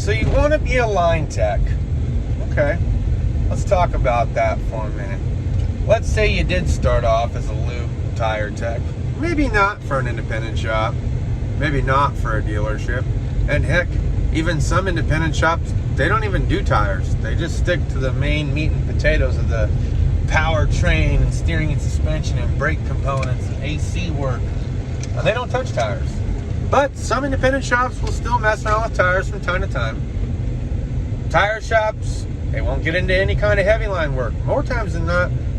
So you want to be a line tech. Okay, let's talk about that for a minute. Let's say you did start off as a lube tire tech. Maybe not for an independent shop. Maybe not for a dealership. And heck, even some independent shops, they don't even do tires. They just stick to the main meat and potatoes of the powertrain and steering and suspension and brake components and AC work. And they don't touch tires. But some independent shops will still mess around with tires from time to time. Tire shops, they won't get into any kind of heavy line work. More times than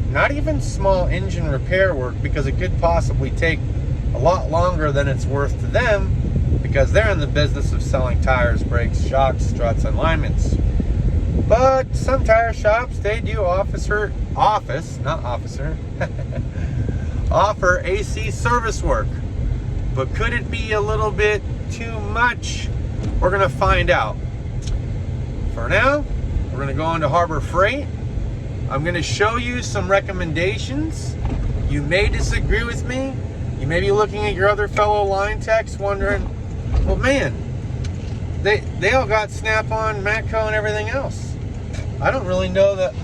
not even small engine repair work, because it could possibly take a lot longer than it's worth to them, because they're in the business of selling tires, brakes, shocks, struts, and alignments. But some tire shops, they do offer AC service work. But could it be a little bit too much? We're gonna find out. For now, we're gonna go into Harbor Freight. I'm gonna show you some recommendations. You may disagree with me. You may be looking at your other fellow line techs wondering, well, man, they all got Snap-on, Matco, and everything else. I don't really know that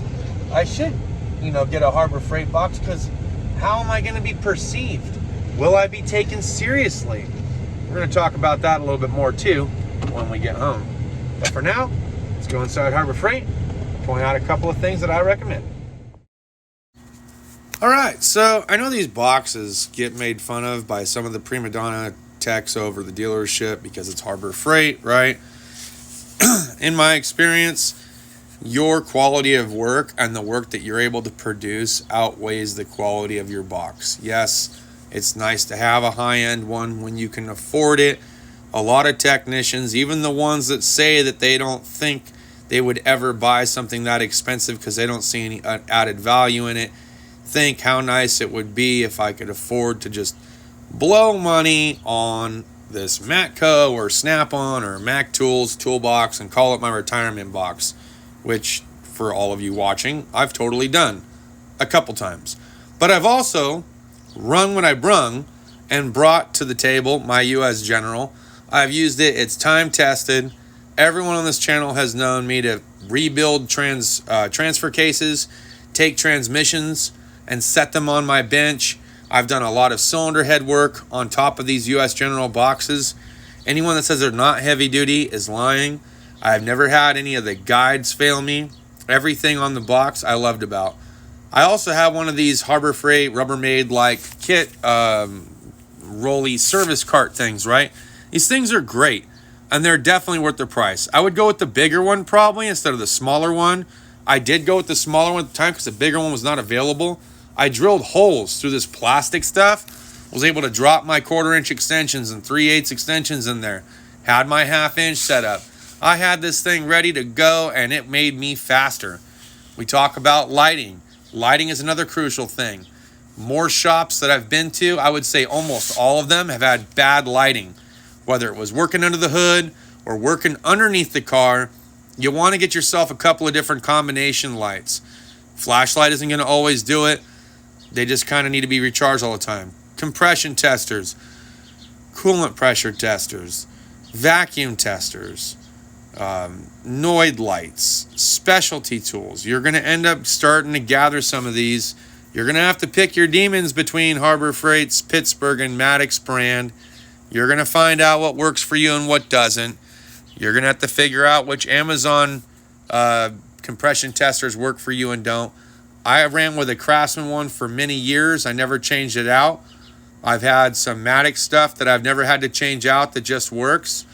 I should, get a Harbor Freight box, because how am I gonna be perceived? Will I be taken seriously? We're gonna talk about that a little bit more too when we get home. But for now, let's go inside Harbor Freight, point out a couple of things that I recommend. All right, so I know these boxes get made fun of by some of the prima donna techs over the dealership because it's Harbor Freight, right? In my experience, your quality of work and the work that you're able to produce outweighs the quality of your box. Yes, it's nice to have a high-end one when you can afford it. A lot of technicians, even the ones that say that they don't think they would ever buy something that expensive because they don't see any added value in it, think how nice it would be if I could afford to just blow money on this Matco or Snap-on or Mac Tools toolbox and call it my retirement box, which for all of you watching, I've totally done a couple times. But I've also rung what I brung and brought to the table my US General. I've used it. It's time tested. Everyone on this channel has known me to rebuild transfer cases, take transmissions, and set them on my bench. I've done a lot of cylinder head work on top of these US General boxes. Anyone that says they're not heavy duty is lying. I've never had any of the guides fail me. Everything on the box I loved about. I also have one of these Harbor Freight Rubbermaid like kit rolly service cart things, right? These things are great, and they're definitely worth the price. I would go with the bigger one probably instead of the smaller one. I did go with the smaller one at the time because the bigger one was not available. I drilled holes through this plastic stuff, was able to drop my 1/4-inch extensions and 3/8 extensions in there, had my 1/2-inch set up. I had this thing ready to go, and it made me faster. We talk about lighting. Lighting is another crucial thing. More shops that I've been to, I would say almost all of them have had bad lighting. Whether it was working under the hood or working underneath the car, you want to get yourself a couple of different combination lights. Flashlight isn't going to always do it. They just kind of need to be recharged all the time. Compression testers, coolant pressure testers, vacuum testers, Noid lights, specialty tools. You're going to end up starting to gather some of these. You're going to have to pick your demons between Harbor Freight's Pittsburgh and Maddox brand. You're going to find out what works for you and what doesn't. You're going to have to figure out which Amazon compression testers work for you and don't. I ran with a Craftsman one for many years. I never changed it out. I've had some Maddox stuff that I've never had to change out that just works.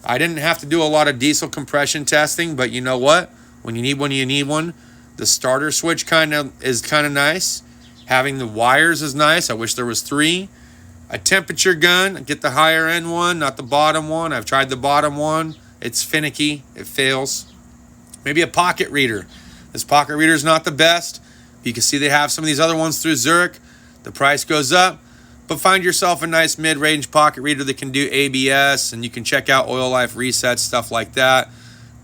I didn't have to do a lot of diesel compression testing, but you know what? When you need one, you need one. The starter switch is kind of nice. Having the wires is nice. I wish there was 3. A temperature gun, get the higher end one, not the bottom one. I've tried the bottom one. It's finicky. It fails. Maybe a pocket reader. This pocket reader is not the best. You can see they have some of these other ones through Zurich. The price goes up. But find yourself a nice mid-range pocket reader that can do ABS, and you can check out oil life resets, stuff like that.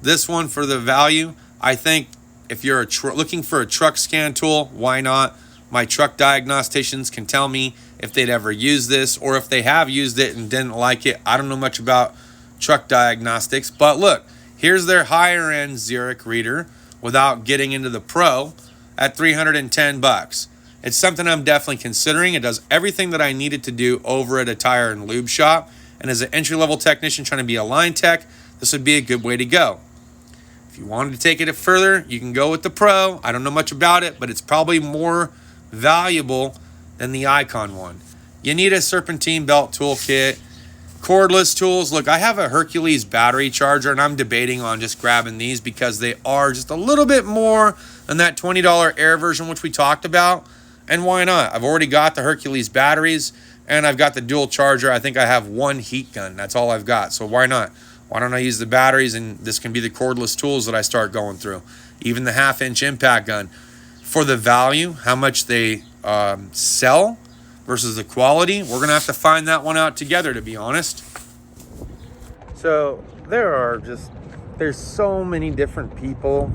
This one, for the value, I think if you're looking for a truck scan tool, why not? My truck diagnosticians can tell me if they'd ever used this or if they have used it and didn't like it. I don't know much about truck diagnostics, but look, Here's their higher end Xeric reader without getting into the Pro at $310. It's something I'm definitely considering. It does everything that I needed to do over at a tire and lube shop. And as an entry-level technician trying to be a line tech, this would be a good way to go. If you wanted to take it further, you can go with the Pro. I don't know much about it, but it's probably more valuable than the Icon one. You need a serpentine belt toolkit, cordless tools. Look, I have a Hercules battery charger, and I'm debating on just grabbing these because they are just a little bit more than that $20 Air version, which we talked about. And why not? I've already got the Hercules batteries, and I've got the dual charger. I think I have one heat gun. That's all I've got. So why not? Why don't I use the batteries, and this can be the cordless tools that I start going through. Even the 1/2-inch impact gun. For the value, how much they sell versus the quality, we're going to have to find that one out together, to be honest. So there's so many different people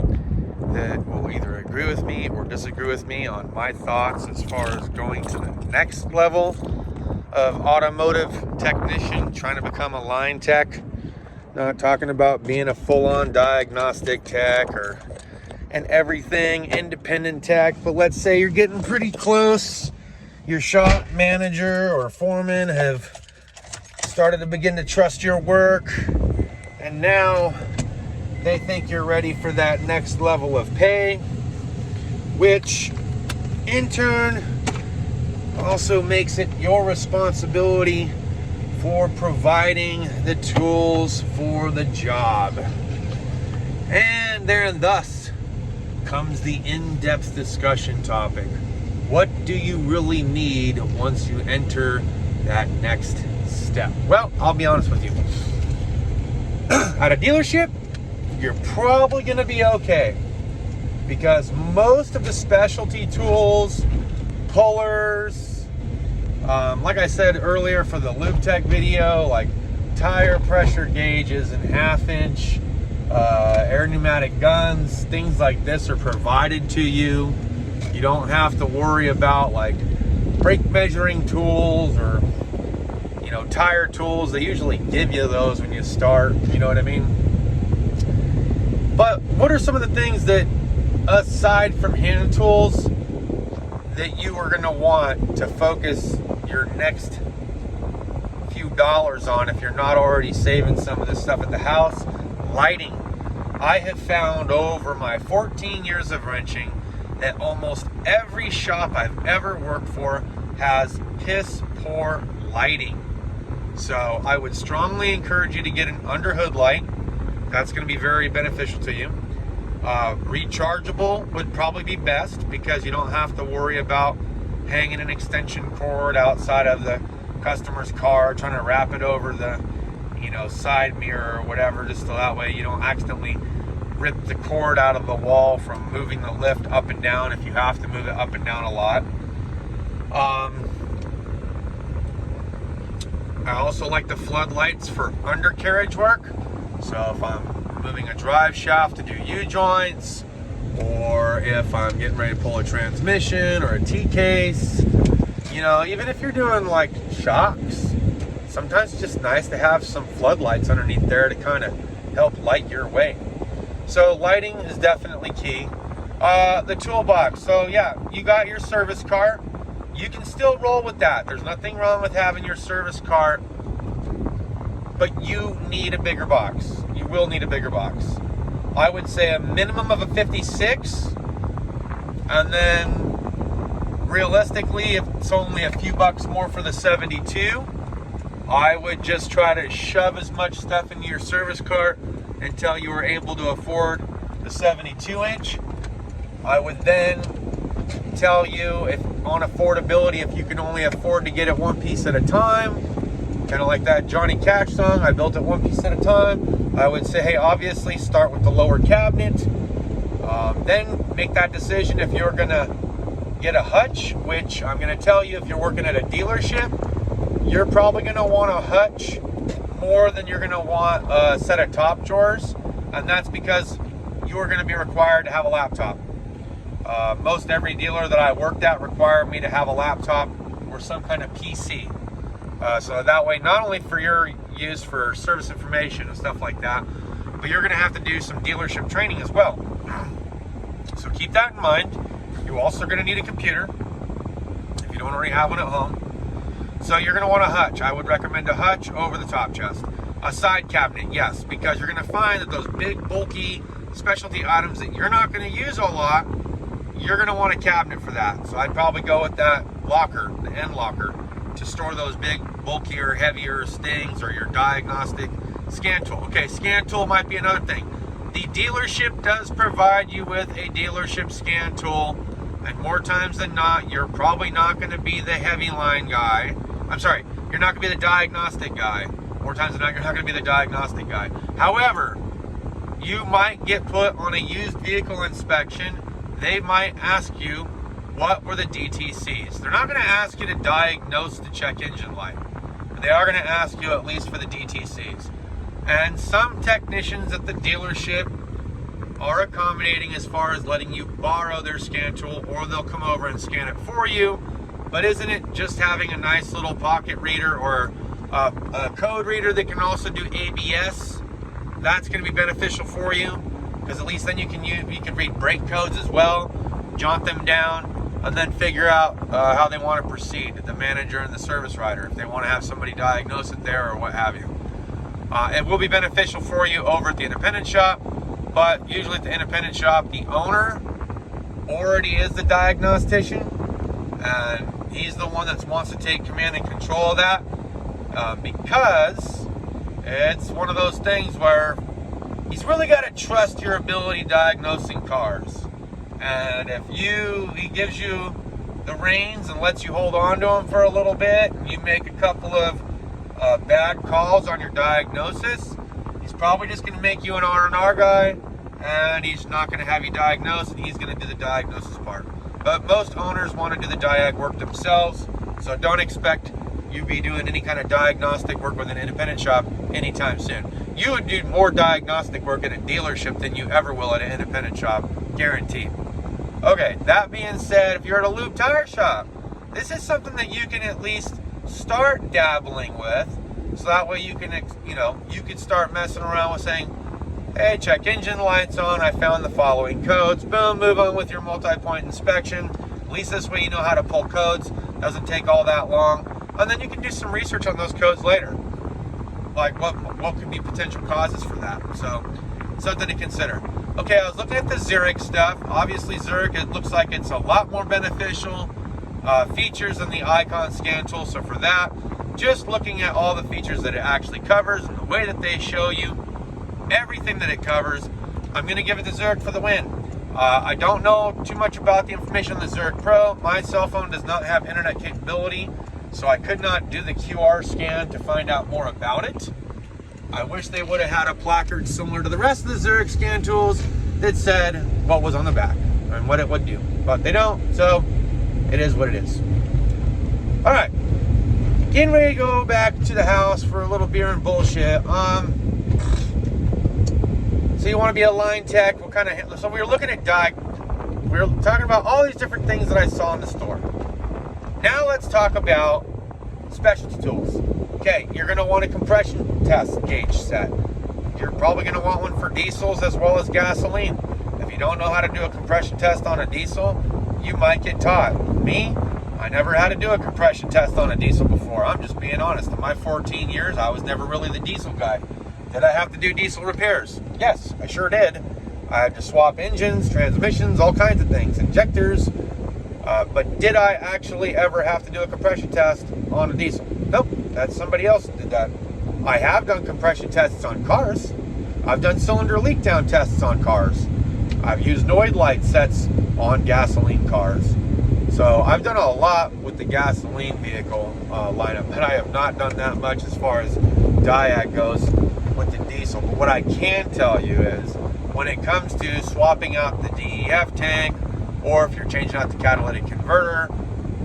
that will either agree with me or disagree with me on my thoughts as far as going to the next level of automotive technician, trying to become a line tech. Not talking about being a full-on diagnostic tech or an everything independent tech, but let's say you're getting pretty close. Your shop manager or foreman have started to begin to trust your work, and now they think you're ready for that next level of pay, which in turn also makes it your responsibility for providing the tools for the job. And thus comes the in-depth discussion topic. What do you really need once you enter that next step? Well, I'll be honest with you. At a dealership, you're probably going to be okay, because most of the specialty tools, pullers, like I said earlier for the Lube Tech video, like tire pressure gauges and 1/2-inch air pneumatic guns, things like this are provided to you. You don't have to worry about like brake measuring tools or, tire tools. They usually give you those when you start, you know what I mean? But what are some of the things that, aside from hand tools, that you are going to want to focus your next few dollars on if you're not already saving some of this stuff at the house? Lighting. I have found over my 14 years of wrenching that almost every shop I've ever worked for has piss poor lighting. So I would strongly encourage you to get an underhood light. That's going to be very beneficial to you. Rechargeable would probably be best, because you don't have to worry about hanging an extension cord outside of the customer's car, trying to wrap it over the side mirror or whatever, just so that way you don't accidentally rip the cord out of the wall from moving the lift up and down if you have to move it up and down a lot. I also like the floodlights for undercarriage work. So if I'm moving a drive shaft to do U-joints, or if I'm getting ready to pull a transmission or a T-case, even if you're doing like shocks, sometimes it's just nice to have some floodlights underneath there to kind of help light your way. So lighting is definitely key. The toolbox. So yeah, you got your service cart. You can still roll with that. There's nothing wrong with having your service cart, but you need a bigger box. You will need a bigger box. I would say a minimum of a 56, and then realistically, if it's only a few bucks more for the 72, I would just try to shove as much stuff into your service cart until you were able to afford the 72-inch. I would then tell you, if on affordability, if you can only afford to get it one piece at a time, kind of like that Johnny Cash song, I built it one piece at a time. I would say, hey, obviously start with the lower cabinet, then make that decision if you're gonna get a hutch, which I'm gonna tell you, if you're working at a dealership, you're probably gonna want a hutch more than you're gonna want a set of top drawers, and that's because you are gonna be required to have a laptop. Most every dealer that I worked at required me to have a laptop or some kind of PC. So that way, not only for your use for service information and stuff like that, but you're going to have to do some dealership training as well. So keep that in mind. You're also going to need a computer if you don't already have one at home. So you're going to want a hutch. I would recommend a hutch over the top chest. A side cabinet, yes, because you're going to find that those big, bulky specialty items that you're not going to use a lot, you're going to want a cabinet for that. So I'd probably go with that locker, the end locker, to store those big, bulkier, heavier stings or your diagnostic scan tool. Okay, scan tool might be another thing. The dealership does provide you with a dealership scan tool, and more times than not, you're probably not going to be the heavy line guy. I'm sorry, you're not going to be the diagnostic guy. More times than not, you're not going to be the diagnostic guy. However, you might get put on a used vehicle inspection. They might ask you, what were the DTCs? They're not going to ask you to diagnose the check engine light, but they are going to ask you at least for the DTCs. And some technicians at the dealership are accommodating as far as letting you borrow their scan tool, or they'll come over and scan it for you. But isn't it just having a nice little pocket reader or a code reader that can also do ABS? That's going to be beneficial for you, because at least then you can read brake codes as well, jot them down, and then figure out how they want to proceed, the manager and the service writer, if they want to have somebody diagnose it there or what have you. It will be beneficial for you over at the independent shop, but usually at the independent shop, the owner already is the diagnostician, and he's the one that wants to take command and control of that, because it's one of those things where he's really got to trust your ability diagnosing cars. And if he gives you the reins and lets you hold on to them for a little bit, and you make a couple of bad calls on your diagnosis, he's probably just going to make you an R&R guy, and he's not going to have you diagnose, and he's going to do the diagnosis part. But most owners want to do the diag work themselves, so don't expect you be doing any kind of diagnostic work with an independent shop anytime soon. You would do more diagnostic work at a dealership than you ever will at an independent shop, guaranteed. Okay, that being said, if you're at a lube tire shop, this is something that you can at least start dabbling with, so that way you can, you can start messing around with saying, hey, check engine lights on, I found the following codes, boom, move on with your multi-point inspection. At least this way you know how to pull codes, doesn't take all that long, and then you can do some research on those codes later, like what could be potential causes for that. So something to consider. Okay, I was looking at the Zurich stuff. Obviously Zurich, it looks like it's a lot more beneficial features than the Icon scan tool. So for that, just looking at all the features that it actually covers and the way that they show you everything that it covers, I'm going to give it the Zurich for the win. I don't know too much about the information on the Zurich Pro. My cell phone does not have internet capability, so I could not do the QR scan to find out more about it. I wish they would have had a placard similar to the rest of the Zurich scan tools that said what was on the back and what it would do, but they don't, so it is what it is. All right, getting ready to go back to the house for a little beer and bullshit. So you want to be a line tech? So we were looking at we were talking about all these different things that I saw in the store. Now let's talk about specialty tools. Okay, you're going to want a compression test gauge set. You're probably going to want one for diesels as well as gasoline. If you don't know how to do a compression test on a diesel, you might get taught. Me, I never had to do a compression test on a diesel before. I'm just being honest. In my 14 years, I was never really the diesel guy. Did I have to do diesel repairs? Yes, I sure did. I had to swap engines, transmissions, all kinds of things, injectors. But did I actually ever have to do a compression test on a diesel? Nope, that's somebody else that did that. I have done compression tests on cars. I've done cylinder leak down tests on cars. I've used noid light sets on gasoline cars. So I've done a lot with the gasoline vehicle lineup, but I have not done that much as far as diag goes with the diesel. But what I can tell you is when it comes to swapping out the DEF tank, or if you're changing out the catalytic converter,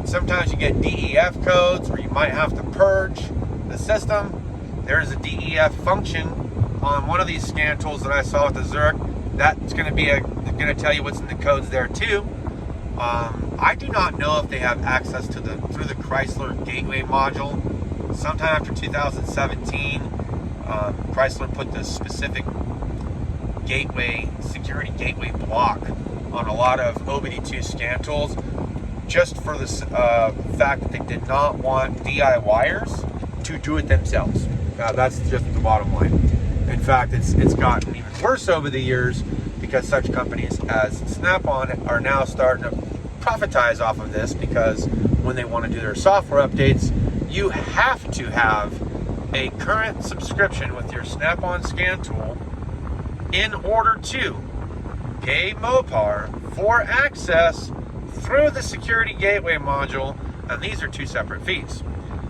sometimes you get DEF codes where you might have to purge the system. There's a DEF function on one of these scan tools that I saw with the Zurich. That's going to tell you what's in the codes there too. I do not know if they have access to through the Chrysler Gateway module. Sometime after 2017, Chrysler put this specific security gateway block on a lot of OBD2 scan tools, just for the fact that they did not want DIYers to do it themselves. That's just the bottom line. In fact, it's gotten even worse over the years, because such companies as Snap-on are now starting to profitize off of this, because when they want to do their software updates, you have to have a current subscription with your Snap-on scan tool in order to pay Mopar for access through the security gateway module, and these are two separate fees.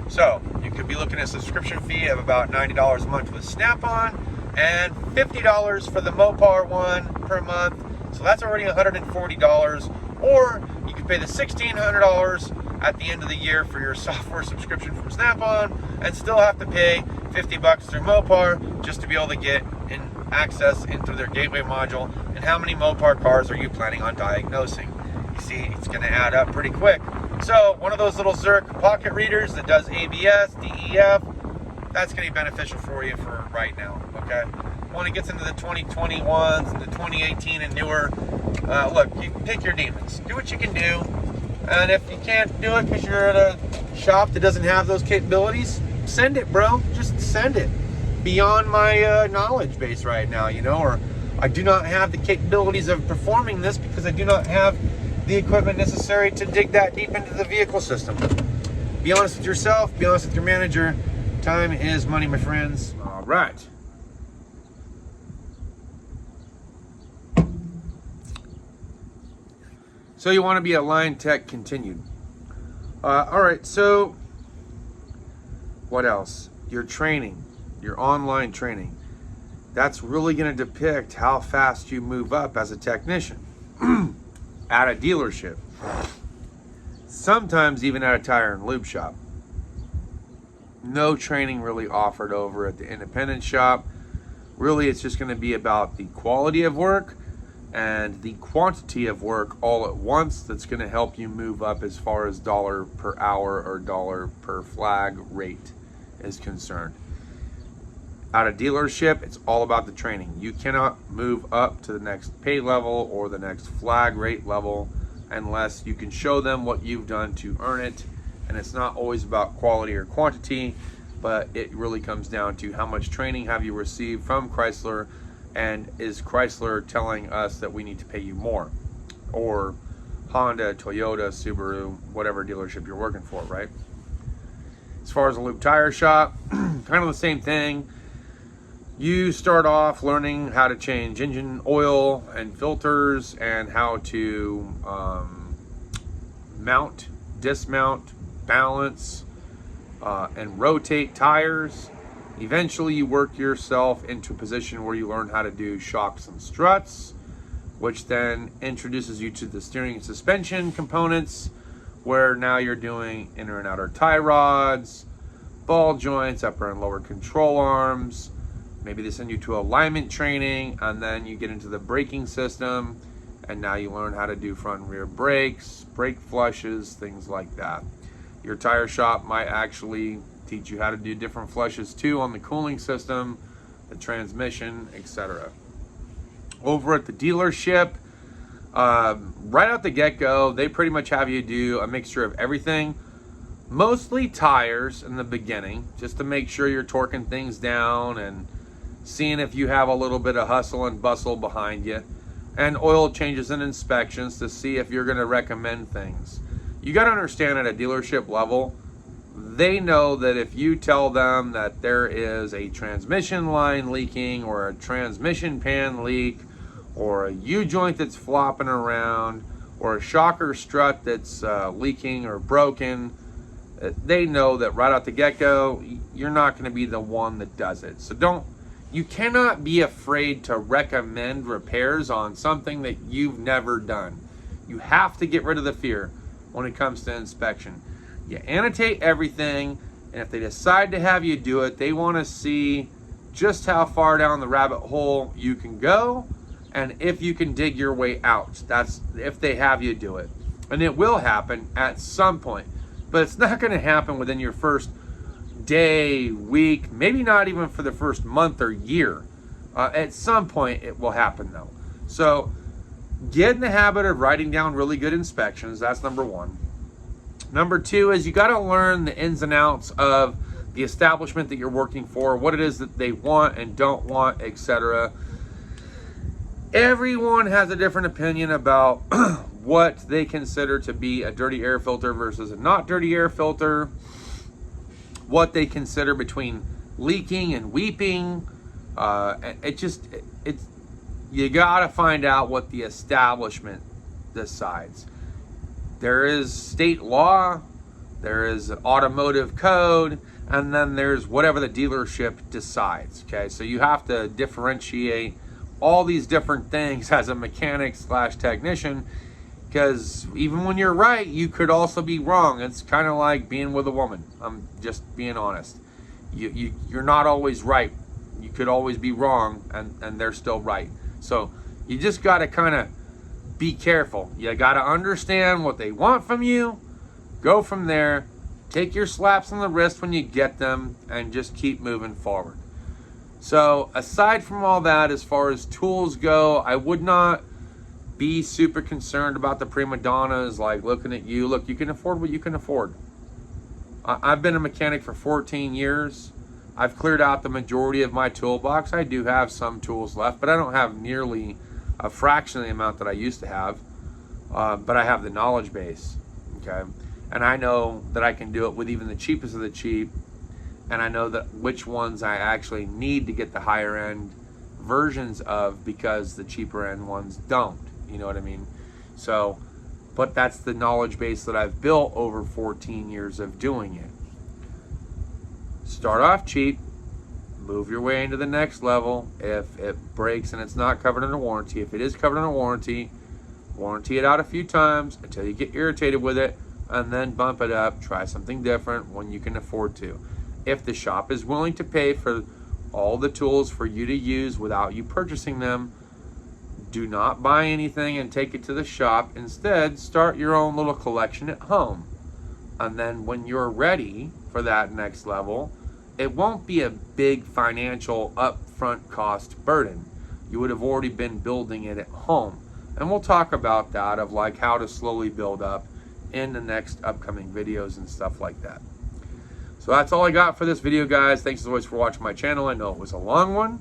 So you could be looking at a subscription fee of about $90 a month with Snap-on, and $50 for the Mopar one per month. So that's already $140. Or you could pay the $1,600 at the end of the year for your software subscription from Snap-on, and still have to pay $50 through Mopar just to be able to get in access into their gateway module. And how many Mopar cars are you planning on diagnosing? You see, it's going to add up pretty quick. So one of those little Zerk pocket readers that does ABS, DEF, that's going to be beneficial for you for right now, okay? When it gets into the 2021s and the 2018 and newer, look, you pick your demons. Do what you can do. And if you can't do it because you're at a shop that doesn't have those capabilities, send it, bro. Just send it. Beyond my knowledge base right now, you know, or I do not have the capabilities of performing this because I do not have the equipment necessary to dig that deep into the vehicle system. Be honest with yourself, be honest with your manager. Time is money, my friends. All right. So you want to be a line tech continued. All right, so what else? Your training, your online training. That's really going to depict how fast you move up as a technician at a dealership. Sometimes even at a tire and lube shop. No training really offered over at the independent shop. Really, it's just going to be about the quality of work and the quantity of work all at once that's going to help you move up as far as dollar per hour or dollar per flag rate is concerned. At a dealership, it's all about the training. You cannot move up to the next pay level or the next flag rate level unless you can show them what you've done to earn it. And it's not always about quality or quantity, but it really comes down to how much training have you received from Chrysler, and is Chrysler telling us that we need to pay you more? Or Honda, Toyota, Subaru, whatever dealership you're working for, right? As far as a lube tire shop, kind of the same thing. You start off learning how to change engine oil and filters, and how to mount, dismount, balance, and rotate tires. Eventually you work yourself into a position where you learn how to do shocks and struts, which then introduces you to the steering and suspension components, where now you're doing inner and outer tie rods, ball joints, upper and lower control arms. Maybe they send you to alignment training, and then you get into the braking system, and now you learn how to do front and rear brakes, brake flushes, things like that. Your tire shop might actually teach you how to do different flushes too on the cooling system, the transmission, etc. Over at the dealership, right out the get-go, they pretty much have you do a mixture of everything. Mostly tires in the beginning, just to make sure you're torquing things down and seeing if you have a little bit of hustle and bustle behind you. And oil changes and inspections to see if you're going to recommend things. You got to understand, at a dealership level, they know that if you tell them that there is a transmission line leaking, or a transmission pan leak, or a U-joint that's flopping around, or a shocker strut that's leaking or broken, they know that right out the get-go, you're not going to be the one that does it. So you cannot be afraid to recommend repairs on something that you've never done. You have to get rid of the fear when it comes to inspection. You annotate everything, and if they decide to have you do it, they want to see just how far down the rabbit hole you can go, and if you can dig your way out. That's if they have you do it. And it will happen at some point, but it's not going to happen within your first day, week, maybe not even for the first month or year At some point, it will happen though. So get in the habit of writing down really good inspections. That's number one. Number two is you got to learn the ins and outs of the establishment that you're working for, what it is that they want and don't want, etc. Everyone has a different opinion about what they consider to be a dirty air filter versus a not dirty air filter, what they consider between leaking and weeping. You gotta find out what the establishment decides. There is state law, there is automotive code, and then there's whatever the dealership decides. Okay, so you have to differentiate all these different things as a mechanic / technician, because even when you're right, you could also be wrong. It's kind of like being with a woman. I'm just being honest. You're not always right. You could always be wrong, and they're still right. So you just got to kind of be careful. You got to understand what they want from you. Go from there. Take your slaps on the wrist when you get them, and just keep moving forward. So aside from all that, as far as tools go, I would not be super concerned about the prima donnas, like looking at you. Look, you can afford what you can afford. I've been a mechanic for 14 years. I've cleared out the majority of my toolbox. I do have some tools left, but I don't have nearly a fraction of the amount that I used to have. But I have the knowledge base, okay? And I know that I can do it with even the cheapest of the cheap. And I know that which ones I actually need to get the higher end versions of, because the cheaper end ones don't. You know what I mean? So, but that's the knowledge base that I've built over 14 years of doing it. Start off cheap, move your way into the next level. If it breaks and it's not covered under warranty, if it is covered under warranty it out a few times until you get irritated with it, and then bump it up. Try something different when you can afford to. If the shop is willing to pay for all the tools for you to use without you purchasing them, do not buy anything and take it to the shop. Instead, start your own little collection at home. And then when you're ready for that next level, it won't be a big financial upfront cost burden. You would have already been building it at home. And we'll talk about that, of like how to slowly build up in the next upcoming videos and stuff like that. So that's all I got for this video, guys. Thanks as always for watching my channel. I know it was a long one.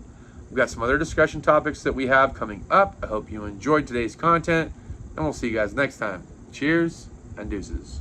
We've got some other discussion topics that we have coming up. I hope you enjoyed today's content, and we'll see you guys next time. Cheers and deuces.